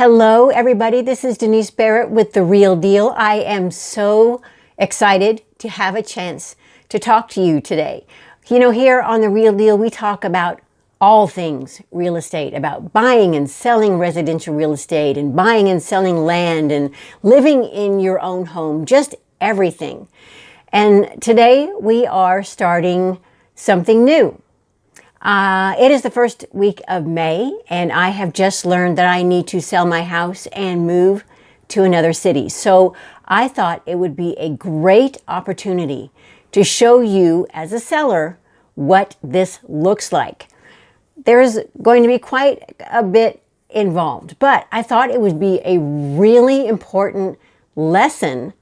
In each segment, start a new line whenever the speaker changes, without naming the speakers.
Hello, everybody. This is Denise Barrett with The Real Deal. I am so excited to have a chance to talk to you today. You know, here on The Real Deal, we talk about all things real estate, about buying and selling residential real estate and buying and selling land and living in your own home, just everything. And today we are starting something new. It is the first week of May, and I have just learned that I need to sell my house and move to another city. So I thought it would be a great opportunity to show you as a seller what this looks like. There's going to be quite a bit involved, but I thought it would be a really important lesson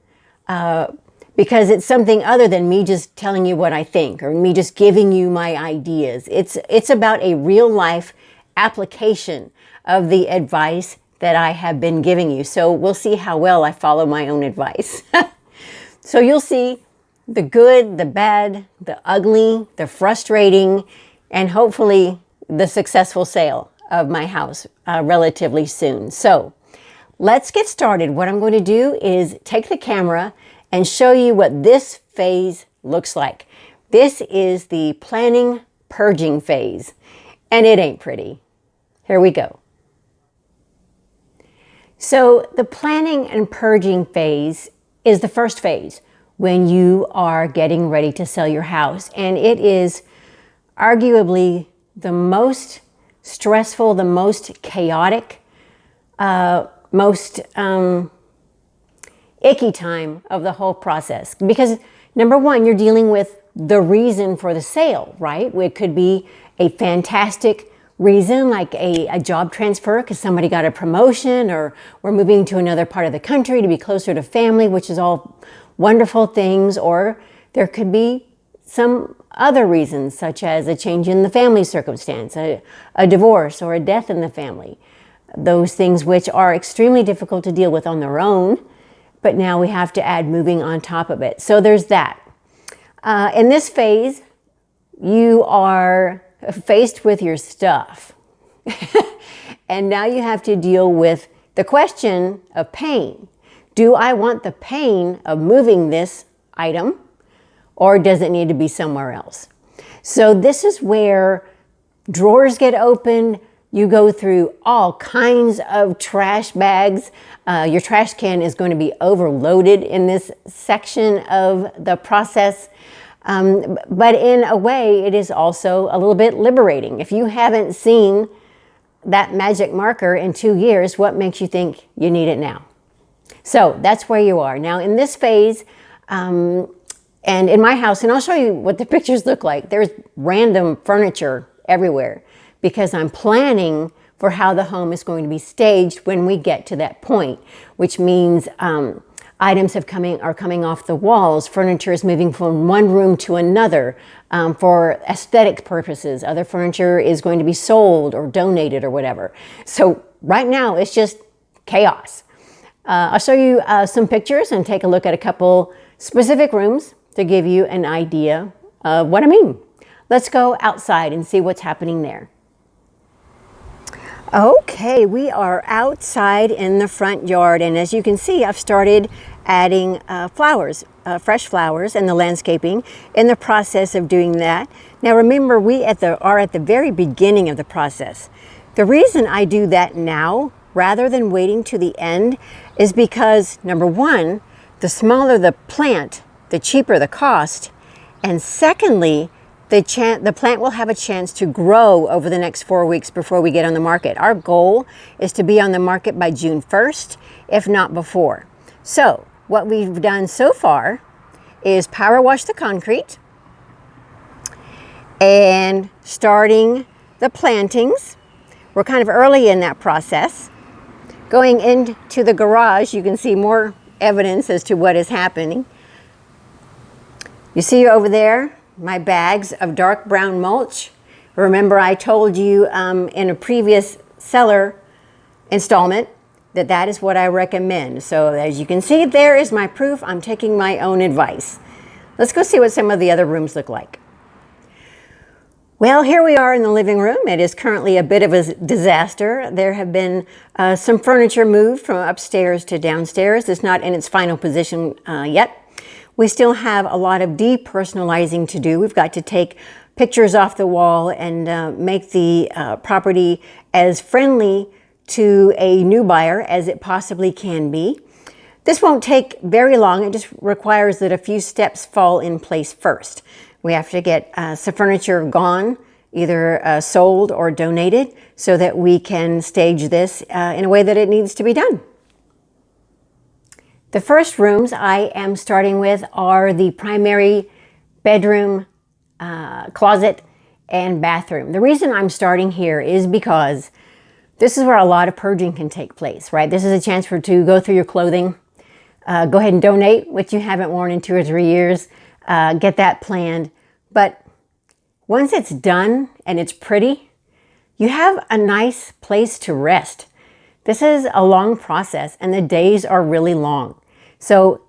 because it's something other than me just telling you what I think or me just giving you my ideas. It's about a real life application of the advice that I have been giving you. So we'll see how well I follow my own advice. So you'll see the good, the bad, the ugly, the frustrating, and hopefully the successful sale of my house relatively soon. So let's get started. What I'm going to do is take the camera and show you what this phase looks like. This is the planning purging phase, and it ain't pretty. Here we go. So the planning and purging phase is the first phase when you are getting ready to sell your house, and it is arguably the most stressful, the most chaotic, most icky time of the whole process. Because number one, you're dealing with the reason for the sale, right? It could be a fantastic reason like a job transfer because somebody got a promotion, or we're moving to another part of the country to be closer to family, which is all wonderful things. Or there could be some other reasons, such as a change in the family circumstance, a divorce or a death in the family. Those things which are extremely difficult to deal with on their own, but now we have to add moving on top of it. So there's that. In this phase, you are faced with your stuff. And now you have to deal with the question of pain. Do I want the pain of moving this item, or does it need to be somewhere else? So this is where drawers get opened. You go through all kinds of trash bags. Your trash can is going to be overloaded in this section of the process. But in a way, it is also a little bit liberating. If you haven't seen that magic marker in 2 years, what makes you think you need it now? So that's where you are. Now in this phase, and in my house, and I'll show you what the pictures look like, there's random furniture everywhere, because I'm planning for how the home is going to be staged when we get to that point, which means items are coming off the walls. Furniture is moving from one room to another for aesthetic purposes. Other furniture is going to be sold or donated or whatever. So right now it's just chaos. I'll show you some pictures and take a look at a couple specific rooms to give you an idea of what I mean. Let's go outside and see what's happening there. Okay, we are outside in the front yard, and as you can see, I've started adding flowers, fresh flowers, and the landscaping in the process of doing that. Now remember, we are at the very beginning of the process. The reason I do that now rather than waiting to the end is because, number one, the smaller the plant, the cheaper the cost, and secondly, the plant will have a chance to grow over the next 4 weeks before we get on the market. Our goal is to be on the market by June 1st, if not before. So what we've done so far is power wash the concrete and starting the plantings. We're kind of early in that process. Going into the garage, you can see more evidence as to what is happening. You see over there my bags of dark brown mulch. Remember, I told you in a previous seller installment that is what I recommend. So as you can see, there is my proof. I'm taking my own advice. Let's go see what some of the other rooms look like. Well, here we are in the living room. It is currently a bit of a disaster. There have been some furniture moved from upstairs to downstairs. It's not in its final position yet. We still have a lot of depersonalizing to do. We've got to take pictures off the wall and make the property as friendly to a new buyer as it possibly can be. This won't take very long. It just requires that a few steps fall in place first. We have to get some furniture gone, either sold or donated, so that we can stage this in a way that it needs to be done. The first rooms I am starting with are the primary bedroom, closet, and bathroom. The reason I'm starting here is because this is where a lot of purging can take place, right? This is a chance to go through your clothing, go ahead and donate what you haven't worn in 2 or 3 years, get that planned. But once it's done and it's pretty, you have a nice place to rest. This is a long process and the days are really long. So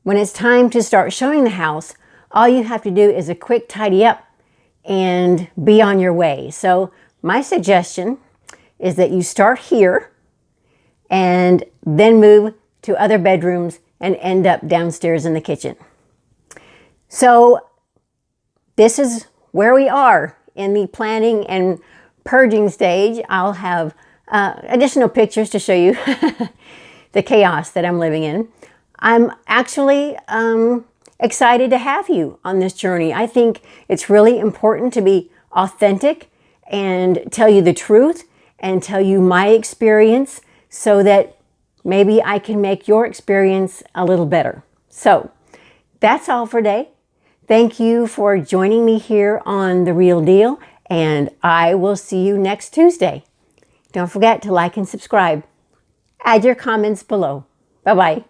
when it's time to start showing the house, all you have to do is a quick tidy up and be on your way. So my suggestion is that you start here and then move to other bedrooms and end up downstairs in the kitchen. So this is where we are in the planning and purging stage. I'll have additional pictures to show you the chaos that I'm living in. I'm actually excited to have you on this journey. I think it's really important to be authentic and tell you the truth and tell you my experience so that maybe I can make your experience a little better. So that's all for today. Thank you for joining me here on The Real Deal, and I will see you next Tuesday. Don't forget to like and subscribe. Add your comments below. Bye-bye.